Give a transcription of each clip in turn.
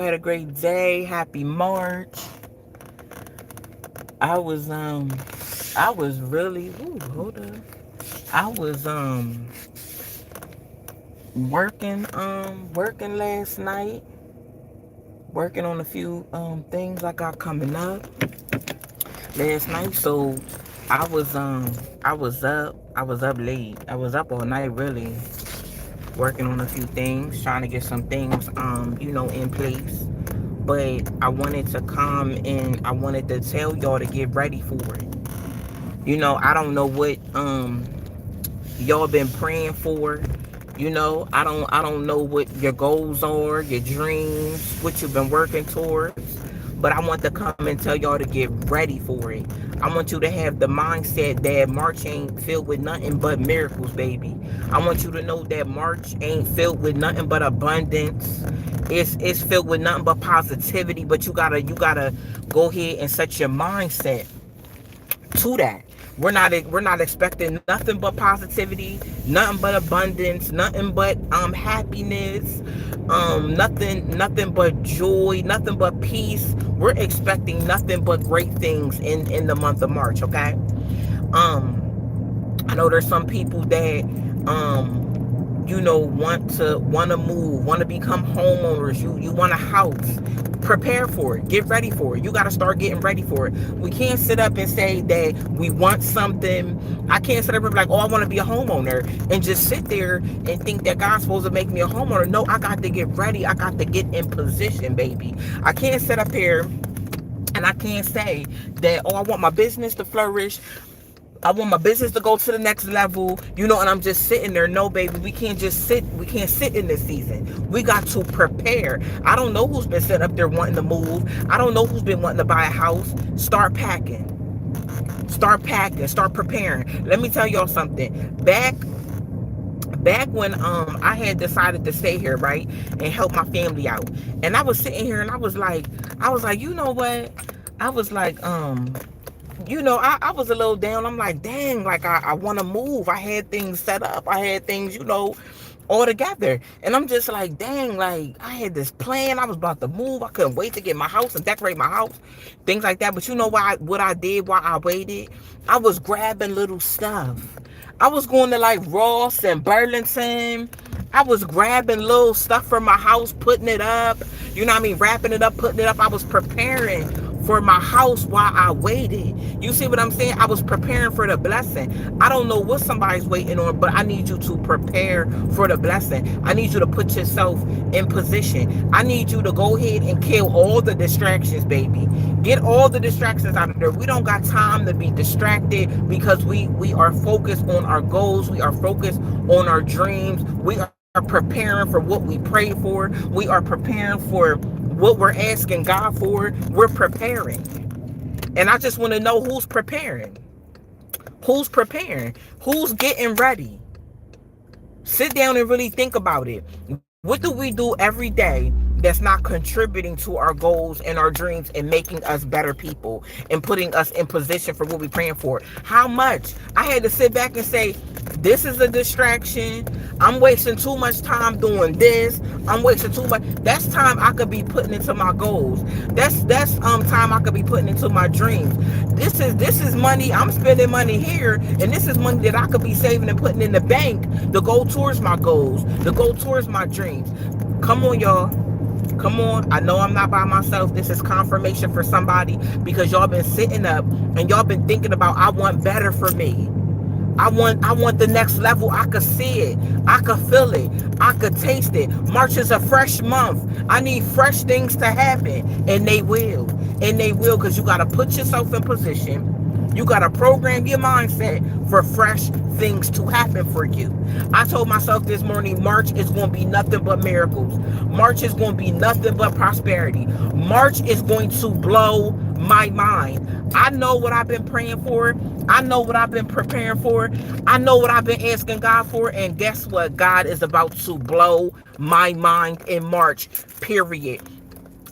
had a great day. Happy March. I was I was really hold up. I was working last night, working on a few things I got coming up last night. So I was um I was up late. I was up all night really, working on a few things, trying to get some things in place. But I wanted to come and I wanted to tell y'all to get ready for it. I don't know what y'all been praying for. I don't know what your goals are, your dreams, what you've been working towards. But I want to come and tell y'all to get ready for it. I want you to have the mindset that March ain't filled with nothing but miracles, baby. I want you to know that March ain't filled with nothing but abundance. It's filled with nothing but positivity. But you gotta go ahead and set your mindset to that. We're not expecting nothing but positivity, nothing but abundance, nothing but happiness, nothing but joy, nothing but peace. We're expecting nothing but great things in the month of March. Okay. I know there's some people that want to move, want to become homeowners. You want a house. Prepare for it. Get ready for it. You got to start getting ready for it. We can't sit up and say that we want something. I can't sit up and be like, oh, I want to be a homeowner, and just sit there and think that God's supposed to make me a homeowner. No, I got to get ready. I got to get in position, baby. I can't sit up here and I can't say that, oh, I want my business to flourish. I want my business to go to the next level, and I'm just sitting there. No, baby, we can't just sit. We can't sit in this season. We got to prepare. I don't know who's been sitting up there wanting to move. I don't know who's been wanting to buy a house. Start packing. Start packing. Start preparing. Let me tell y'all something. Back when I had decided to stay here, right, and help my family out. And I was sitting here and I was like, you know what? I was like, I was a little down. I'm like, dang, like I want to move. I had things set up. I had things, all together. And I'm just like, dang, like I had this plan. I was about to move. I couldn't wait to get my house and decorate my house, things like that. But you know what I did while I waited? I was grabbing little stuff. I was going to like Ross and Burlington. I was grabbing little stuff from my house, putting it up, wrapping it up, putting it up. I was preparing for my house while I waited. You see what I'm saying? I was preparing for the blessing. I don't know what somebody's waiting on, but I need you to prepare for the blessing. I need you to put yourself in position. I need you to go ahead and kill all the distractions, baby. Get all the distractions out of there. We don't got time to be distracted because we are focused on our goals. We are focused on our dreams. We are preparing for what we pray for. We are preparing for what we're asking God for. We're preparing. And I just want to know who's preparing. Who's preparing? Who's getting ready? Sit down and really think about it. What do we do every day that's not contributing to our goals and our dreams and making us better people and putting us in position for what we're praying for? How much? I had to sit back and say, this is a distraction. I'm wasting too much time doing this. I'm wasting too much. That's time I could be putting into my goals. That's time I could be putting into my dreams. This is money. I'm spending money here, and this is money that I could be saving and putting in the bank to go towards my goals, to go towards my dreams. Come on, y'all. Come on. I know I'm not by myself. This is confirmation for somebody because y'all been sitting up and y'all been thinking about, I want better for me. I want the next level. I could see it. I could feel it. I could taste it. March is a fresh month. I need fresh things to happen. And they will. And they will, because you got to put yourself in position. You got to program your mindset for fresh things to happen for you. I told myself this morning, March is going to be nothing but miracles. March is going to be nothing but prosperity. March is going to blow my mind. I know what I've been praying for. I know what I've been preparing for. I know what I've been asking God for. And guess what? God is about to blow my mind in March, period.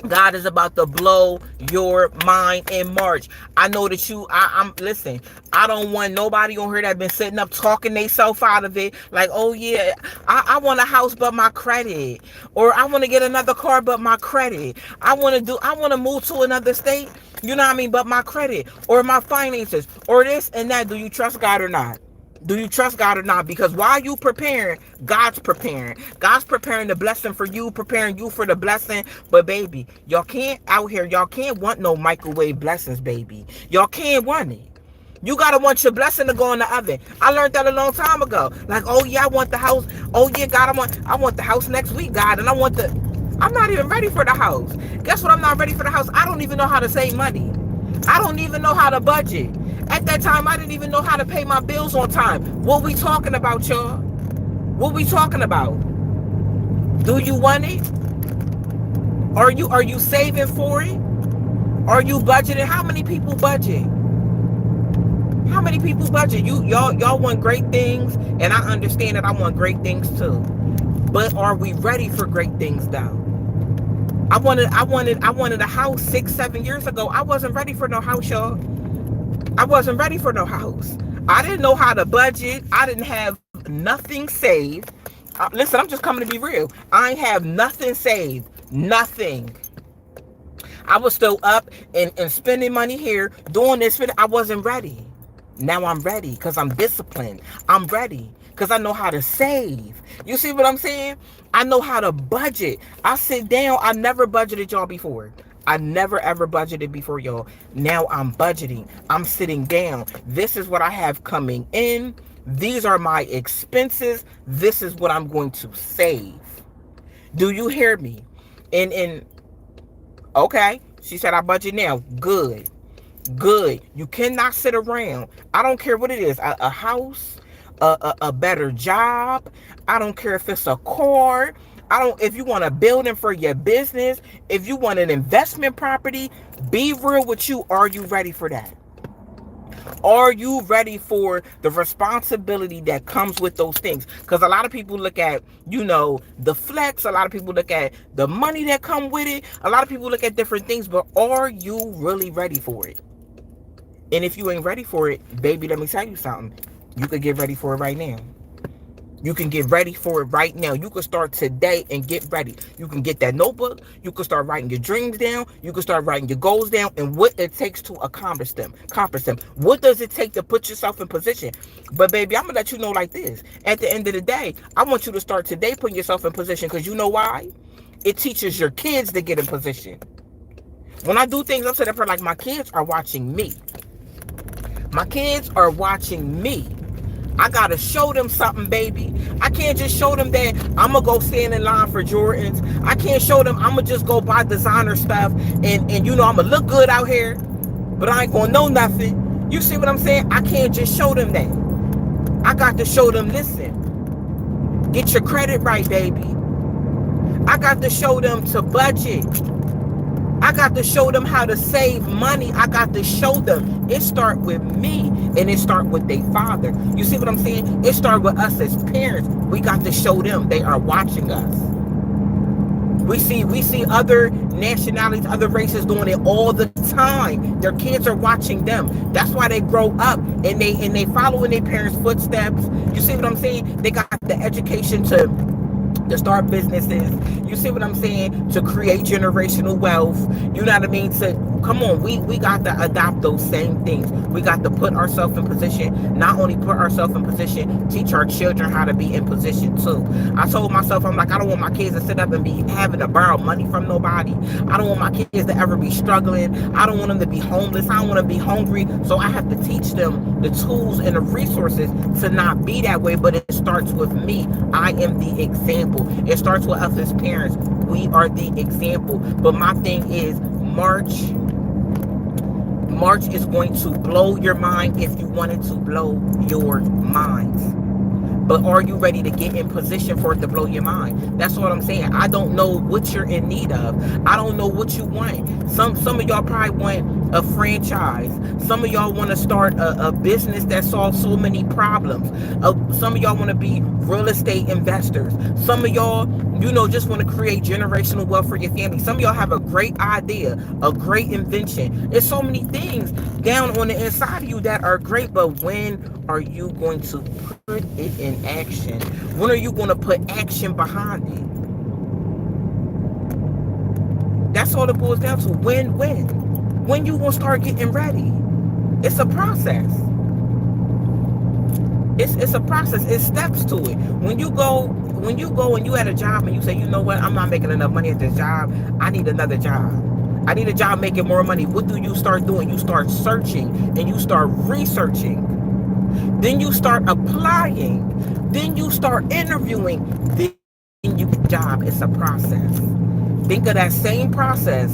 God is about to blow your mind in March. I know that I'm listen, I don't want nobody on here that been sitting up talking themselves out of it. Like, oh yeah, I want a house but my credit. Or I want to get another car but my credit. I want to move to another state, you know what I mean, but my credit. Or my finances. Or this and that. Do you trust God or not? Do you trust God or not? Because while you preparing, God's preparing. God's preparing the blessing for you, preparing you for the blessing. But baby, y'all can't out here, y'all can't want no microwave blessings, baby. Y'all can't want it. You gotta want your blessing to go in the oven. I learned that a long time ago. Like, oh yeah, I want the house. Oh yeah, God, I want the house next week, God, and I'm not even ready for the house. Guess what? I'm not ready for the house. I don't even know how to save money. I don't even know how to budget. At that time, I didn't even know how to pay my bills on time. What we talking about, y'all? What we talking about? Do you want it? Are you saving for it? Are you budgeting? How many people budget? How many people budget? Y'all want great things, and I understand that I want great things too. But are we ready for great things though? I wanted a house 6, 7 years ago. I wasn't ready for no house, y'all. I wasn't ready for no house. I didn't know how to budget. I didn't have nothing saved. Listen, I'm just coming to be real. I ain't have nothing saved. Nothing. I was still up and spending money here, doing this. I wasn't ready. Now I'm ready because I'm disciplined. I'm ready because I know how to save. You see what I'm saying? I know how to budget. I sit down. I never budgeted y'all before. I never ever budgeted before, y'all. Now I'm budgeting. I'm sitting down. This is what I have coming in. These are my expenses. This is what I'm going to save. Do you hear me? And okay, she said I budget now. Good. Good. You cannot sit around. I don't care what it is. A house, a better job. I don't care if it's a car. If you want a building for your business, if you want an investment property, be real with you. Are you ready for that? Are you ready for the responsibility that comes with those things? Because a lot of people look at, the flex. A lot of people look at the money that come with it. A lot of people look at different things, but are you really ready for it? And if you ain't ready for it, baby, let me tell you something. You could get ready for it right now. You can get ready for it right now. You can start today and get ready. You can get that notebook. You can start writing your dreams down. You can start writing your goals down and what it takes to accomplish them. What does it take to put yourself in position? But baby, I'm going to let you know like this. At the end of the day, I want you to start today putting yourself in position because you know why? It teaches your kids to get in position. When I do things, I'm sitting there like my kids are watching me. My kids are watching me. I gotta show them something, baby. I can't just show them that I'm gonna go stand in line for Jordans. I can't show them I'm gonna just go buy designer stuff and I'm gonna look good out here, but I ain't gonna know nothing. You see what I'm saying? I can't just show them that. I got to show them, listen, get your credit right, baby. I got to show them to budget. I got to show them how to save money. I got to show them. It start with me and it start with their father. You see what I'm saying? It start with us as parents. We got to show them. They are watching us. We see other nationalities, other races doing it all the time. Their kids are watching them. That's why they grow up and they follow in their parents' footsteps. You see what I'm saying? They got the education to start businesses. You see what I'm saying? To create generational wealth. You know what I mean? Come on, we got to adopt those same things. We got to put ourselves in position. Not only put ourselves in position, teach our children how to be in position too. I told myself, I'm like, I don't want my kids to sit up and be having to borrow money from nobody. I don't want my kids to ever be struggling. I don't want them to be homeless. I don't want them to be hungry. So I have to teach them the tools and the resources to not be that way. But it starts with me. I am the example. It starts with us as parents. We are the example. But my thing is, March is going to blow your mind if you want it to blow your minds. But are you ready to get in position for it to blow your mind? That's what I'm saying. I don't know what you're in need of. I don't know what you want. Some of y'all probably want a franchise. Some of y'all want to start a business that solves so many problems. Some of y'all want to be real estate investors. Some of y'all, just want to create generational wealth for your family. Some of y'all have a great idea, a great invention. There's so many things down on the inside of you that are great, but when are you going to put it in action? When are you going to put action behind it? That's all it boils down to. When you gonna start getting ready? It's a process. It's a process. It's steps to it. When you go and you at a job and you say, you know what, I'm not making enough money at this job. I need another job. I need a job making more money. What do you start doing? You start searching and you start researching. Then you start applying. Then you start interviewing. Then you get a job. It's a process. Think of that same process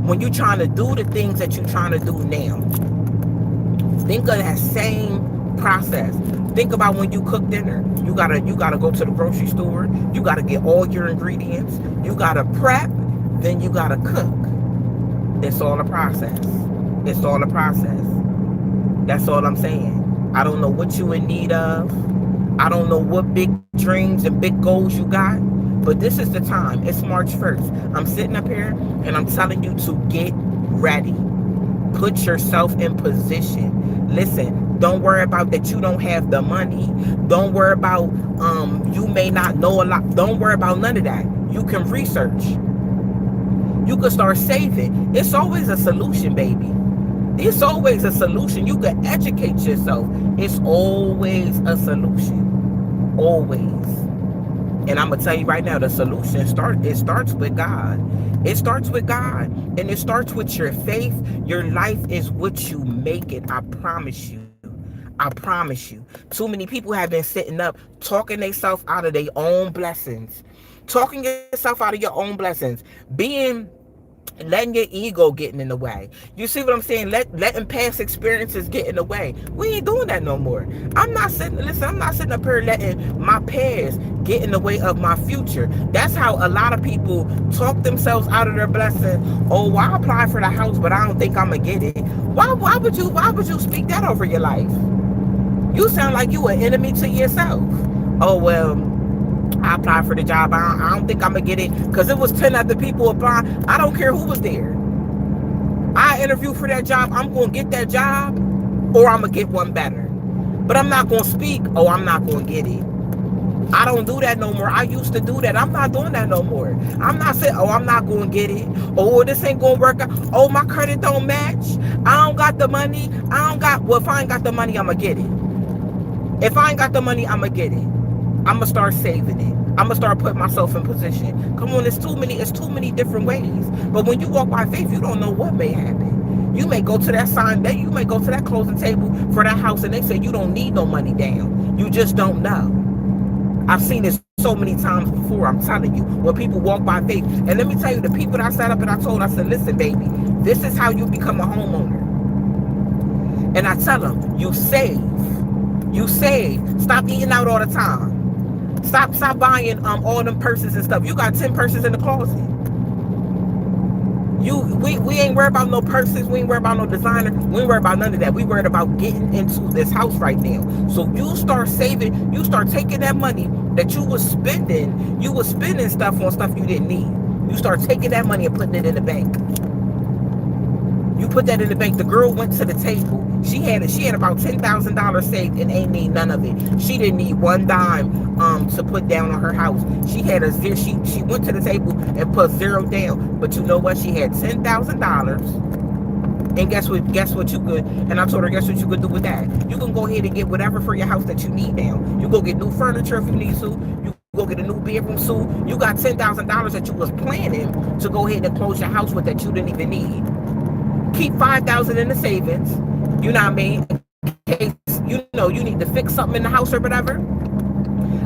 when you're trying to do the things that you're trying to do now. Think of that same process. Think about when you cook dinner. You gotta go to the grocery store. You gotta get all your ingredients. You gotta prep. Then you gotta cook. It's all a process. It's all a process. That's all I'm saying. I don't know what you in need of. I don't know what big dreams and big goals you got. But this is the time. It's March 1st. I'm sitting up here and I'm telling you to get ready. Put yourself in position. Listen, don't worry about that you don't have the money. Don't worry about you may not know a lot. Don't worry about none of that. You can research. You can start saving. It's always a solution, baby. It's always a solution. You can educate yourself. It's always a solution. Always. And I'm gonna tell you right now, the solution starts with God. It starts with God, and it starts with your faith. Your life is what you make it. I promise you. I promise you. Too many people have been sitting up talking themselves out of their own blessings. Talking yourself out of your own blessings. Letting your ego getting in the way. You see what I'm saying? Letting past experiences get in the way. We ain't doing that no more. I'm not sitting up here letting my past get in the way of my future. That's how a lot of people talk themselves out of their blessing. Oh, well, I applied for the house, but I don't think I'm gonna get it. Why would you speak that over your life? You sound like you an enemy to yourself. Oh, well, I applied for the job. I don't think I'm going to get it because it was 10 other people applying. I don't care who was there. I interviewed for that job. I'm going to get that job or I'm going to get one better. But I'm not going to speak, oh, I'm not going to get it. I don't do that no more. I used to do that. I'm not doing that no more. I'm not saying, oh, I'm not going to get it. Oh, this ain't going to work out. Oh, my credit don't match. I don't got the money. Well, if I ain't got the money, I'm going to get it. If I ain't got the money, I'm going to get it. I'm going to start saving it. I'm going to start putting myself in position. Come on, it's too many different ways. But when you walk by faith, you don't know what may happen. You may go to that you may go to that closing table for that house and they say you don't need no money down. You just don't know. I've seen this so many times before, I'm telling you, when people walk by faith. And let me tell you, the people that I sat up and I said, listen, baby, this is how you become a homeowner. And I tell them, you save. You save. Stop eating out all the time. Stop buying all them purses and stuff. You got 10 purses in the closet. We ain't worried about no purses. We ain't worried about no designer. We ain't worried about none of that. We worried about getting into this house right now. So you start saving. You start taking that money that you was spending. You was spending stuff on stuff you didn't need. You start taking that money and putting it in the bank. You put that in the bank. The girl went to the table. She had about $10,000 saved and ain't need none of it. She didn't need one dime to put down on her house. She had a zero. She went to the table and put zero down. But you know what? She had $10,000. And guess what you could? And I told her, guess what you could do with that? You can go ahead and get whatever for your house that you need now. You go get new furniture if you need to. You go get a new bedroom suit. You got $10,000 that you was planning to go ahead and close your house with that you didn't even need. Keep $5,000 in the savings. You know what I mean? In case you need to fix something in the house or whatever.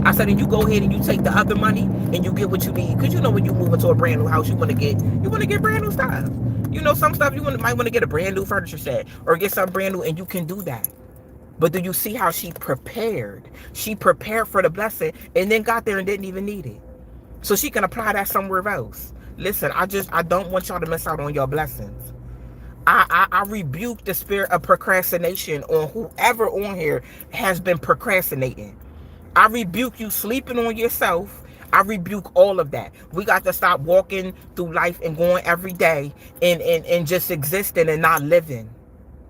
I said, and you go ahead and you take the other money and you get what you need. Because when you move into a brand new house, you want to get brand new stuff. Some stuff might want to get a brand new furniture set or get something brand new, and you can do that. But do you see how she prepared? She prepared for the blessing and then got there and didn't even need it. So she can apply that somewhere else. Listen, I don't want y'all to miss out on your blessings. I rebuke the spirit of procrastination on whoever on here has been procrastinating. I rebuke you sleeping on yourself. I rebuke all of that. We got to stop walking through life and going every day and just existing and not living.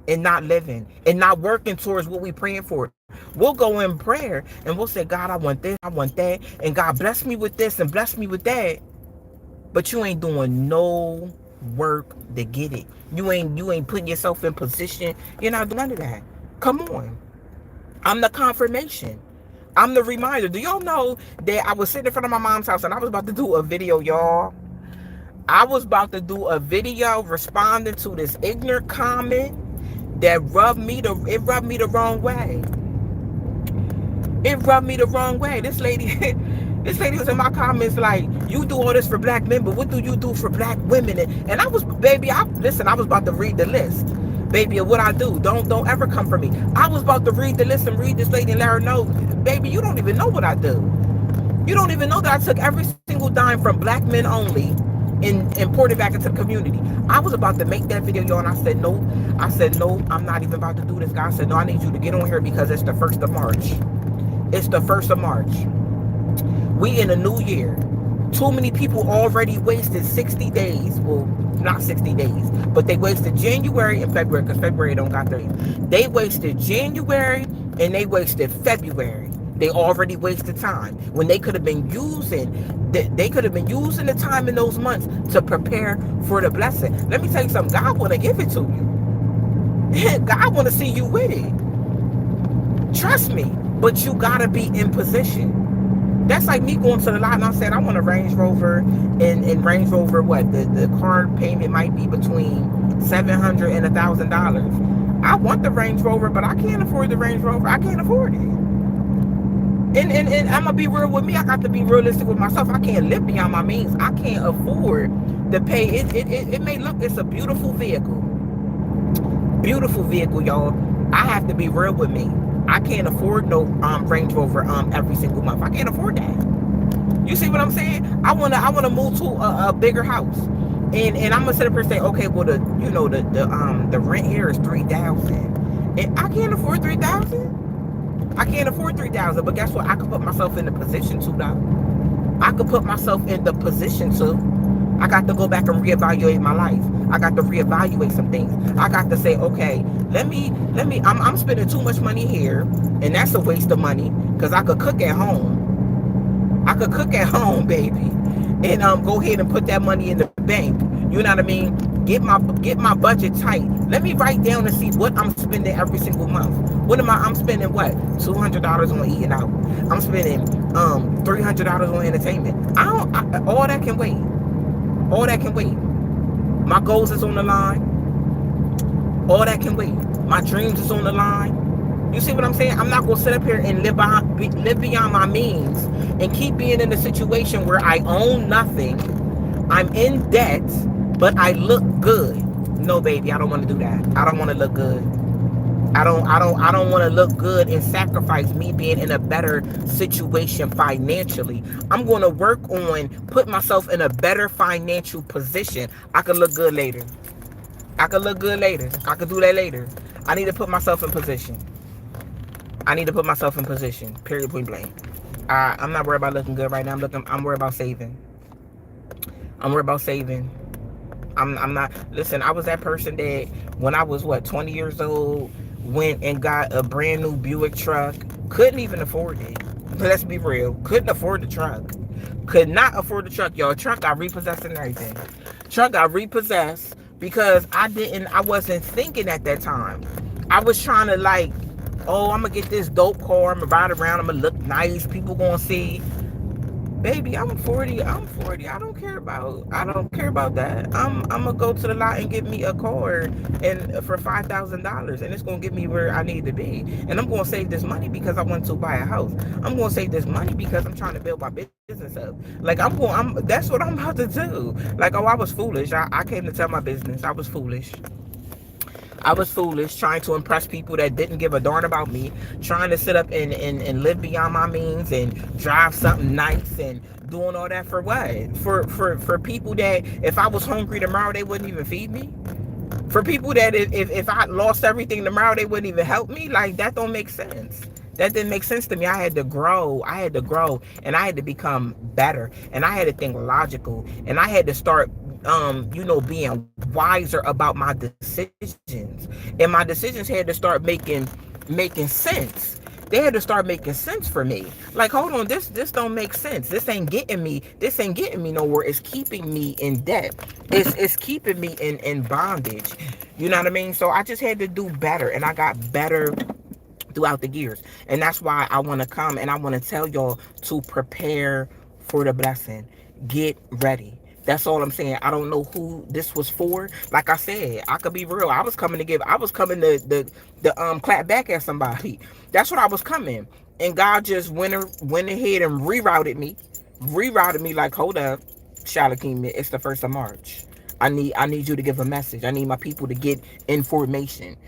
And not working towards what we praying for. We'll go in prayer and we'll say, God, I want this, I want that, and God bless me with this and bless me with that. But you ain't doing no work to get it. You ain't putting yourself in position. You're not doing none of that. Come on. I'm the confirmation. I'm the reminder. Do y'all know that I was sitting in front of my mom's house and I was about to do a video, y'all? I was about to do a video responding to this ignorant comment that rubbed me the wrong way. It rubbed me the wrong way. This lady, this lady was in my comments like, "You do all this for black men, but what do you do for black women?" And I was, baby, listen. I was about to read the list, baby, of what I do. Don't ever come for me. I was about to read the list and read this lady and let her know, baby, you don't even know what I do. You don't even know that I took every single dime from black men only and poured it back into the community. I was about to make that video, y'all, and I said, no. I said, no, I'm not even about to do this. God said, no, I need you to get on here because it's the 1st of March. It's the 1st of March. We in a new year. Too many people already wasted 60 days. Well, not 60 days, but they wasted January and February because February don't got 30. They wasted January and they wasted February. They already wasted time when they could have been using the time in those months to prepare for the blessing. Let me tell you something. God want to give it to you. God want to see you with it. Trust me. But you gotta be in position. That's like me going to the lot and I said I want a Range Rover, and Range Rover, what the car payment might be between $700 and $1,000. I want the Range Rover, but I can't afford the Range Rover. I can't afford it. And I'm gonna be real with me. I got to be realistic with myself. I can't live beyond my means. I can't afford to pay. It may look, it's a beautiful vehicle. Beautiful vehicle, y'all. I have to be real with me. I can't afford no Range Rover every single month. I can't afford that. You see what I'm saying? I wanna move to a bigger house. And I'm gonna sit up here and say, okay, well the rent here is $3,000. And I can't afford $3,000. I can't afford $3,000, but guess what? I could put myself in the position to though. I could put myself in the position to. I got to go back and reevaluate my life. I got to reevaluate some things. I got to say, okay, I'm spending too much money here, and that's a waste of money because I could cook at home. I could cook at home, baby, and go ahead and put that money in the bank. You know what I mean? Get my budget tight. Let me write down and see what I'm spending every single month. I'm spending what? $200 on eating out. I'm spending $300 on entertainment. All that can wait. All that can wait. My goals is on the line. All that can wait. My dreams is on the line. You see what I'm saying? I'm not going to sit up here and live beyond my means and keep being in a situation where I own nothing. I'm in debt, but I look good. No, baby, I don't want to do that. I don't want to look good. I don't want to look good and sacrifice me being in a better situation financially. I'm going to work on put myself in a better financial position. I could look good later. I could look good later. I could do that later. I need to put myself in position. I need to put myself in position. Period, point blank. I'm not worried about looking good right now. I'm worried about saving. I'm worried about saving. I'm not. Listen, I was that person that when I was 20 years old, went and got a brand new Buick truck. Couldn't even afford it. Let's be real. Couldn't afford the truck. Could not afford the truck, y'all. Truck got repossessed and everything. Truck got repossessed because I wasn't thinking at that time. I was trying to like, oh, I'm gonna get this dope car. I'm gonna ride around. I'm gonna look nice. People gonna see. Baby, I'm 40. I don't care about that. I'm gonna go to the lot and get me a car and for $5,000, and it's gonna get me where I need to be. And I'm gonna save this money because I want to buy a house. I'm gonna save this money because I'm trying to build my business up. Like that's what I'm about to do. Like, oh, I was foolish. I came to tell my business. I was foolish. I was foolish trying to impress people that didn't give a darn about me, trying to sit up and live beyond my means and drive something nice and doing all that for what? For people that if I was hungry tomorrow, they wouldn't even feed me? For people that if I lost everything tomorrow, they wouldn't even help me. Like, that don't make sense. That didn't make sense to me. I had to grow. I had to grow, and I had to become better, and I had to think logical, and I had to start, being wiser about my decisions, and my decisions had to start making sense. They had to start making sense for me. Like, hold on, this don't make sense. This ain't getting me nowhere. It's keeping me in debt. It's keeping me in bondage. You know what I mean? So I just had to do better, and I got better throughout the years. And that's why I want to come and I want to tell y'all to prepare for the blessing. Get ready. That's all I'm saying. I don't know who this was for. Like I said, I could be real. I was coming to clap back at somebody. That's what I was coming. And God just went ahead and rerouted me. Rerouted me like, hold up, Shalakim, it's the 1st of March. I need you to give a message. I need my people to get information.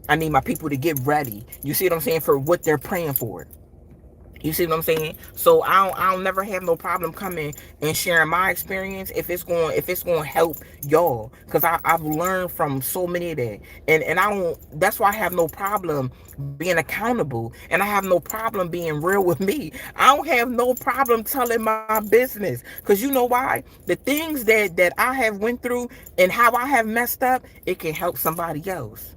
I need my people to get ready. You see what I'm saying? For what they're praying for. You see what I'm saying? So I'll never have no problem coming and sharing my experience if it's going to help y'all, because I've learned from so many of that, and I don't. That's why I have no problem being accountable, and I have no problem being real with me. I don't have no problem telling my business, because you know why? The things that I have went through and how I have messed up, it can help somebody else.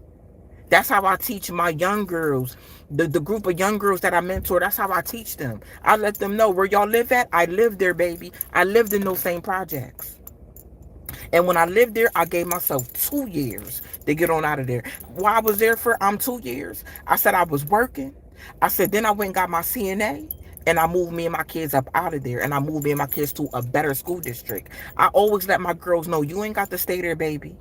That's how I teach my young girls, the group of young girls that I mentor. That's how I teach them. I let them know where y'all live at. I lived there, baby. I lived in those same projects. And when I lived there, I gave myself 2 years to get on out of there. Why I was there for 2 years? I said I was working. I said then I went and got my CNA. And I moved me and my kids up out of there. And I moved me and my kids to a better school district. I always let my girls know, you ain't got to stay there, baby.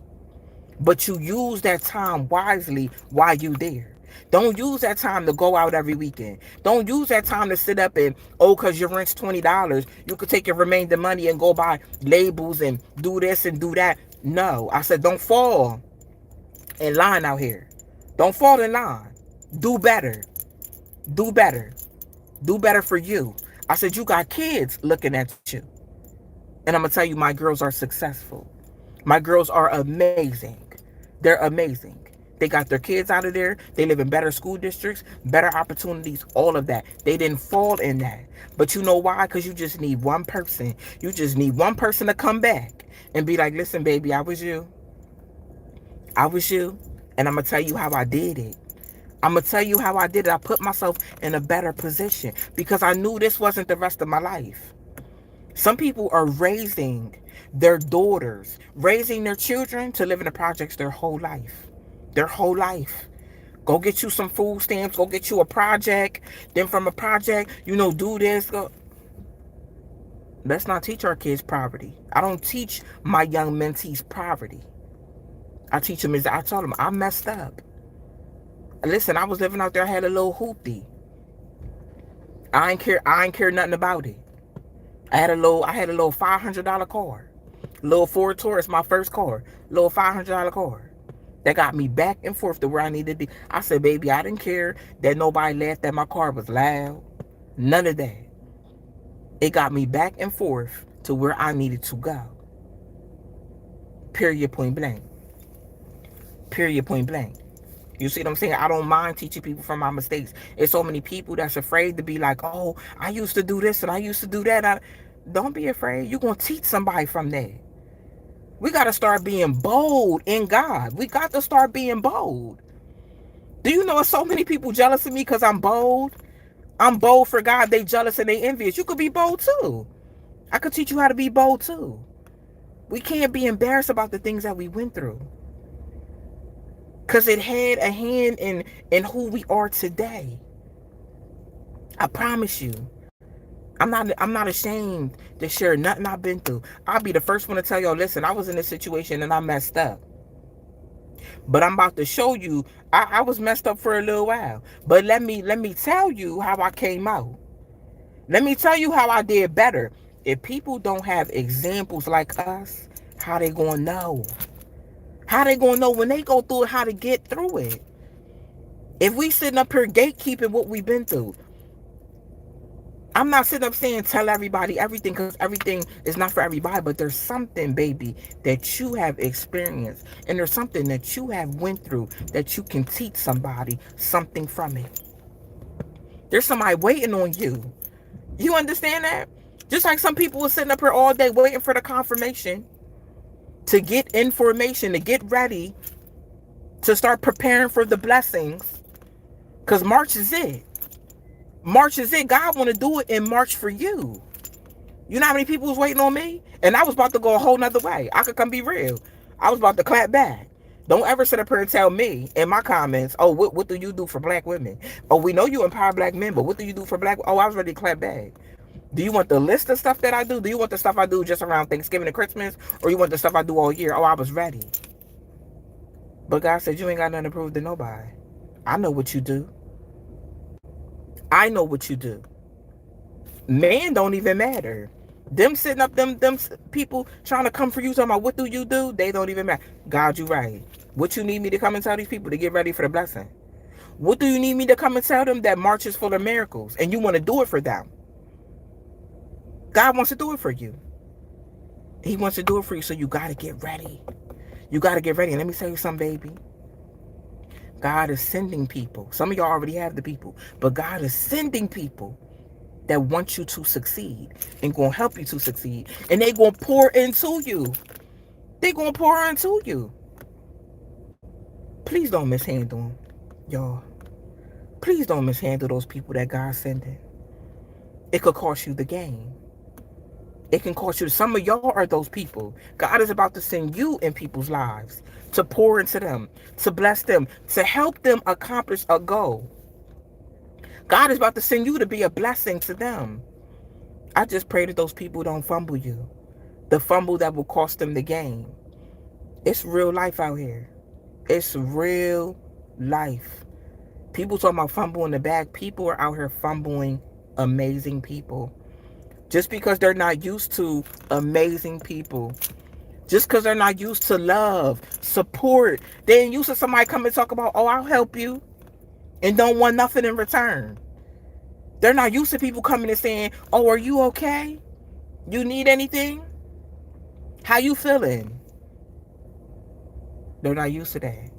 But you use that time wisely while you there. Don't use that time to go out every weekend. Don't use that time to sit up and, because your rent's $20, you could take your remaining money and go buy labels and do this and do that. No, I said don't fall in line out here. Don't fall in line. Do better. Do better. Do better for you. I said you got kids looking at you. And I'm going to tell you, my girls are successful. My girls are amazing. They're amazing. They got their kids out of there. They live in better school districts, better opportunities, all of that. They didn't fall in that. But you know why? Because you just need one person. You just need one person to come back and be like, listen, baby, I was you. I was you. And I'm going to tell you how I did it. I'm going to tell you how I did it. I put myself in a better position because I knew this wasn't the rest of my life. Some people are raising their daughters, raising their children to live in the projects their whole life. Their whole life. Go get you some food stamps. Go get you a project. Then from a project, do this. Go. Let's not teach our kids poverty. I don't teach my young mentees poverty. I teach them I told them I messed up. Listen, I was living out there. I had a little hoopty. I ain't care nothing about it. I had a little $500 car. Little Ford Taurus, my first car. Little $500 car. That got me back and forth to where I needed to be. I said, baby, I didn't care that nobody laughed that my car was loud. None of that. It got me back and forth to where I needed to go. Period, point blank. Period, point blank. You see what I'm saying? I don't mind teaching people from my mistakes. It's so many people that's afraid to be like, oh, I used to do this and I used to do that. Don't be afraid. You're going to teach somebody from that. We got to start being bold in God. We got to start being bold. Do you know so many people jealous of me because I'm bold? I'm bold for God. They jealous and they envious. You could be bold too. I could teach you how to be bold too. We can't be embarrassed about the things that we went through. Because it had a hand in who we are today. I promise you. I'm not ashamed to share nothing I've been through. I'll be the first one to tell y'all, listen, I was in this situation and I messed up. But I'm about to show you, I was messed up for a little while. But let me tell you how I came out. Let me tell you how I did better. If people don't have examples like us, how they gonna know? How they gonna know when they go through it, how to get through it? If we sitting up here gatekeeping what we've been through, I'm not sitting up saying tell everybody everything, because everything is not for everybody, but there's something, baby, that you have experienced, and there's something that you have went through that you can teach somebody something from it. There's somebody waiting on you. You understand that? Just like some people were sitting up here all day waiting for the confirmation to get information, to get ready, to start preparing for the blessings. Because March is it. March is it. God want to do it in March for you. You know how many people was waiting on me? And I was about to go a whole nother way. I could come be real. I was about to clap back. Don't ever sit up here and tell me in my comments, oh, what do you do for black women? Oh, we know you empower black men, but what do you do for black? Oh, I was ready to clap back. Do you want the list of stuff that I do? Do you want the stuff I do just around Thanksgiving and Christmas? Or you want the stuff I do all year? Oh, I was ready. But God said, you ain't got nothing to prove to nobody. I know what you do. I know what you do. Man don't even matter. Them sitting up, them people trying to come for you, talking about what do you do? They don't even matter. God, you right. What you need me to come and tell these people to get ready for the blessing? What do you need me to come and tell them? That March is full of miracles and you want to do it for them? God wants to do it for you. He wants to do it for you, so you got to get ready. You got to get ready. And let me tell you something, baby. God is sending people. Some of y'all already have the people, but God is sending people that want you to succeed and going to help you to succeed. And they going to pour into you. They going to pour into you. Please don't mishandle them, y'all. Please don't mishandle those people that God's sending. It could cost you the game. It can cost you. Some of y'all are those people. God is about to send you in people's lives to pour into them, to bless them, to help them accomplish a goal. God is about to send you to be a blessing to them. I just pray that those people don't fumble you. The fumble that will cost them the game. It's real life out here. It's real life. People talking about fumbling the bag. People are out here fumbling amazing people. Just because they're not used to amazing people. Just because they're not used to love, support. They ain't used to somebody come and talk about, oh, I'll help you, and don't want nothing in return. They're not used to people coming and saying, oh, are you okay? You need anything? How you feeling? They're not used to that.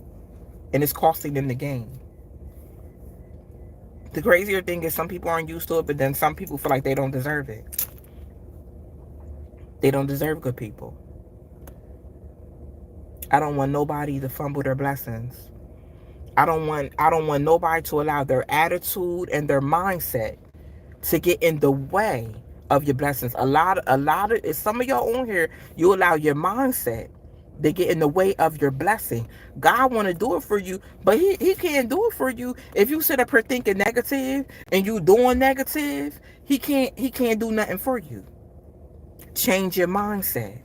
And it's costing them the game. The crazier thing is some people aren't used to it, but then some people feel like they don't deserve it. They don't deserve good people. I don't want nobody to fumble their blessings. I don't want nobody to allow their attitude and their mindset to get in the way of your blessings. A lot of some of y'all on here, you allow your mindset to get in the way of your blessing. God want to do it for you, but he can't do it for you if you sit up here thinking negative and you doing negative. He can't do nothing for you. Change your mindset.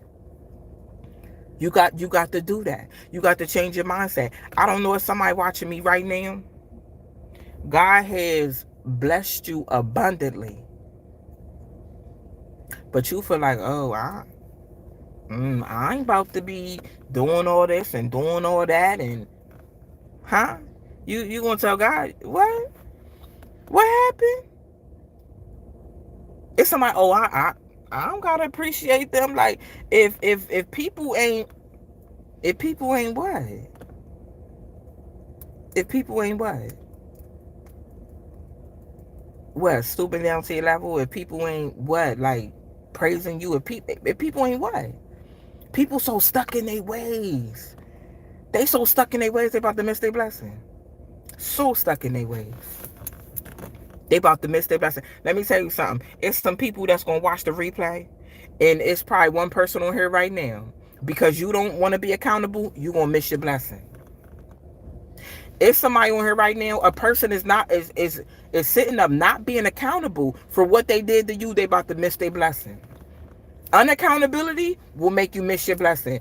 You got to do that. You got to change your mindset. I don't know if somebody watching me right now. God has blessed you abundantly, but you feel like, oh, I ain't about to be doing all this and doing all that, and you gonna tell God what happened? It's somebody, oh, I don't gotta appreciate them. Like if people ain't what? If people ain't what? What, stooping down to your level? If people ain't what? Like praising you? If people ain't what? People so stuck in their ways. They so stuck in their ways, they about to miss their blessing. So stuck in their ways. They about to miss their blessing. Let me tell you something. It's some people that's going to watch the replay. And it's probably one person on here right now. Because you don't want to be accountable, you're going to miss your blessing. It's somebody on here right now. A person is sitting up not being accountable for what they did to you. They about to miss their blessing. Unaccountability will make you miss your blessing.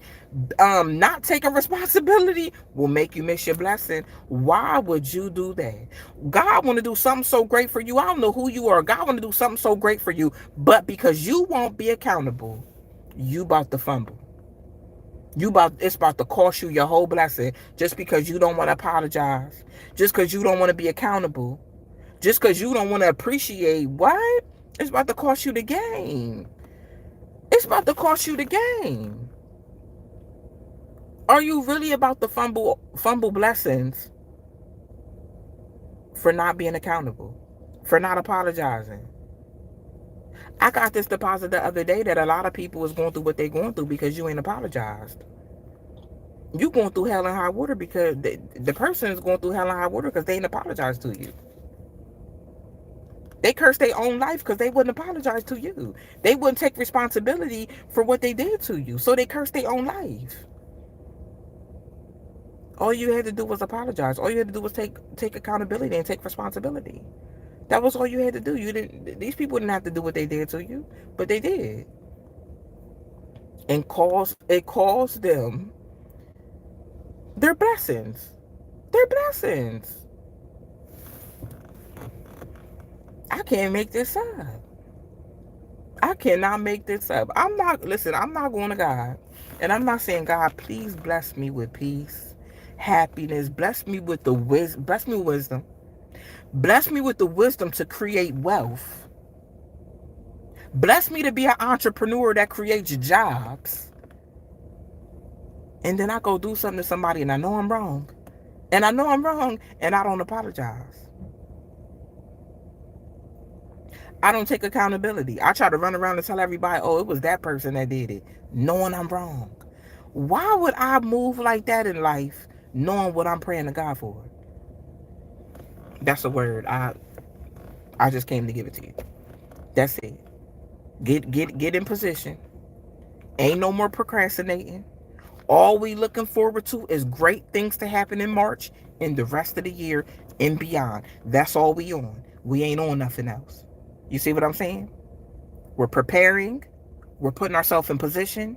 Not taking responsibility will make you miss your blessing. Why would you do that? God want to do something so great for you. I don't know who you are. God want to do something so great for you, but because you won't be accountable, you about to fumble. It's about to cost you your whole blessing just because you don't want to apologize, just because you don't want to be accountable, just because you don't want to appreciate what? It's about to cost you the game. It's about to cost you the game. Are you really about to fumble blessings for not being accountable, for not apologizing? I got this deposit the other day that a lot of people is going through what they're going through because you ain't apologized. You going through hell and high water because the person is going through hell and high water because they ain't apologized to you. They cursed their own life because they wouldn't apologize to you. They wouldn't take responsibility for what they did to you. So they cursed their own life. All you had to do was apologize. All you had to do was take accountability and take responsibility. That was all you had to do. You didn't. These people didn't have to do what they did to you, but they did, and it caused them their blessings. Their blessings. I can't make this up. I cannot make this up. I'm not. Listen. I'm not going to God, and I'm not saying, God, please bless me with peace, happiness. Bless me with the wisdom. Bless me with wisdom. Bless me with the wisdom to create wealth. Bless me to be an entrepreneur that creates jobs. And then I go do something to somebody and I know I'm wrong. And I know I'm wrong and I don't apologize. I don't take accountability. I try to run around and tell everybody, oh, it was that person that did it, knowing I'm wrong. Why would I move like that in life knowing what I'm praying to God for? That's a word. I just came to give it to you. That's it. Get in position. Ain't no more procrastinating. All we looking forward to is great things to happen in March and the rest of the year and beyond. That's all we on. We ain't on nothing else. You see what I'm saying? We're preparing. We're putting ourselves in position.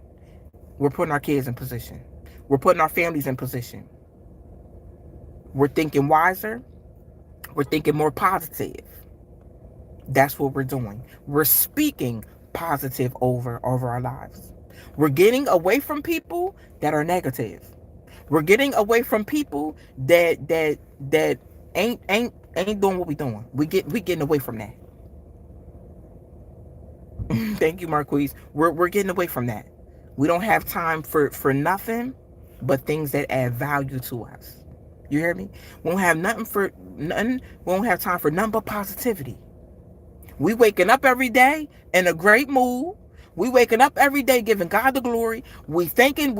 We're putting our kids in position. We're putting our families in position. We're thinking wiser. We're thinking more positive. That's what we're doing. We're speaking positive over our lives. We're getting away from people that are negative. We're getting away from people that ain't doing what we doing. We getting away from that. Thank you, Marquise. We're getting away from that. We don't have time for nothing but things that add value to us. You hear me? We don't have nothing for nothing. We don't have time for nothing but positivity. We waking up every day in a great mood. We waking up every day giving God the glory. We thanking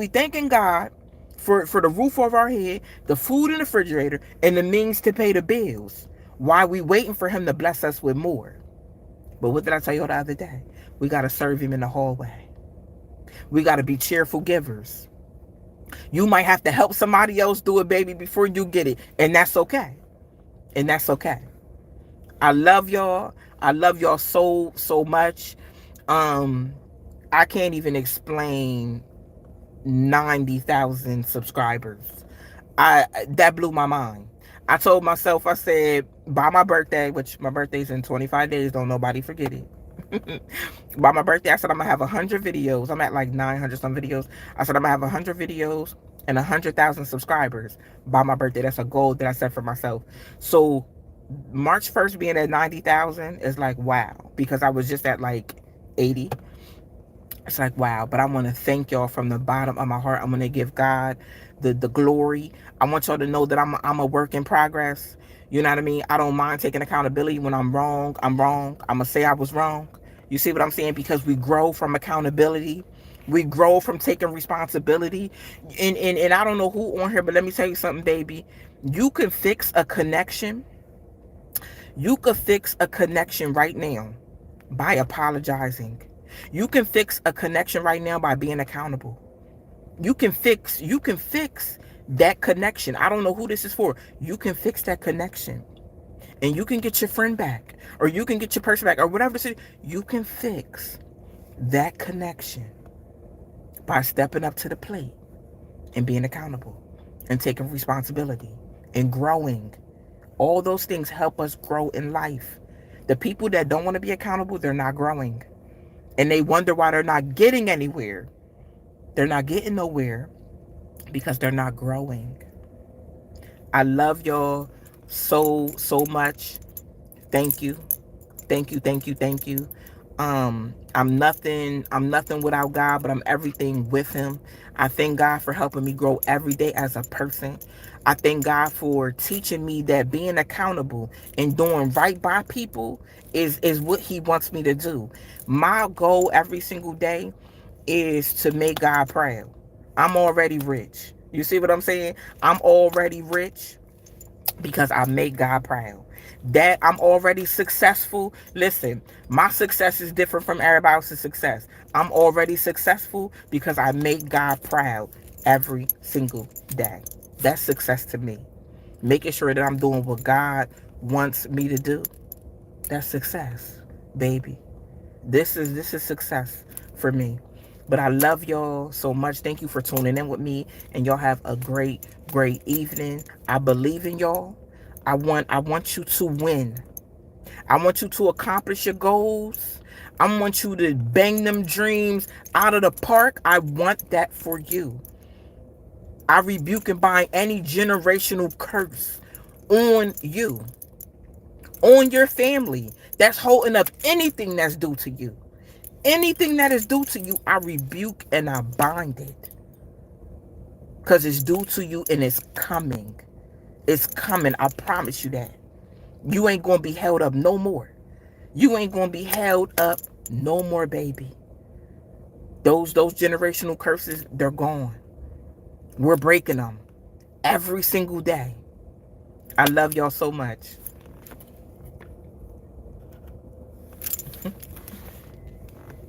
God for the roof over our head, the food in the refrigerator, and the means to pay the bills. Why we waiting for him to bless us with more? But what did I tell you the other day? We got to serve him in the hallway. We got to be cheerful givers. You might have to help somebody else do it, baby, before you get it. And that's okay. And that's okay. I love y'all. I love y'all so much. I can't even explain 90,000 subscribers. That blew my mind. I told myself, I said, by my birthday, which my birthday's in 25 days, don't nobody forget it. By my birthday, I said I'm gonna have 100 videos. I'm at like 900 some videos. I said I'm gonna have 100 videos and 100,000 subscribers by my birthday. That's a goal that I set for myself. So March 1st being at 90,000 is like wow, because I was just at like 80. It's like wow. But I want to thank y'all from the bottom of my heart. I'm gonna give God the glory. I want y'all to know that I'm a work in progress. You know what I mean? I don't mind taking accountability when I'm wrong. I'm wrong. I'm gonna say I was wrong. You see what I'm saying? Because we grow from accountability. We grow from taking responsibility. And I don't know who on here, but let me tell you something, baby. You can fix a connection. You could fix a connection right now by apologizing. You can fix a connection right now by being accountable. You can fix that connection. I don't know who this is for. You can fix that connection. And you can get your friend back, or you can get your person back, or whatever it is. You can fix that connection by stepping up to the plate and being accountable and taking responsibility and growing. All those things help us grow in life. The people that don't want to be accountable, they're not growing. And they wonder why they're not getting anywhere. They're not getting nowhere because they're not growing. I love y'all so much. Thank you. Thank you. I'm nothing without God, but I'm everything with him. I thank God for helping me grow every day as a person. I thank God for teaching me that being accountable and doing right by people is what he wants me to do. My goal every single day is to make God proud. I'm already rich. You see what I'm saying? I'm already rich because I make God proud. That I'm already successful. Listen, my success is different from everybody else's success. I'm already successful because I make God proud every single day. That's success to me. Making sure that I'm doing what God wants me to do. That's success, baby. This is success for me. But I love y'all so much. Thank you for tuning in with me, and y'all have a great evening. I believe in y'all. I want you to win. I want you to accomplish your goals. I want you to bang them dreams out of the park. I want that for you. I rebuke and bind any generational curse on you, on your family that's holding up anything that's due to you. Anything that is due to you, I rebuke and I bind it. Because it's due to you and it's coming. It's coming. I promise you that. You ain't going to be held up no more. You ain't going to be held up no more, baby. Those generational curses, they're gone. We're breaking them every single day. I love y'all so much.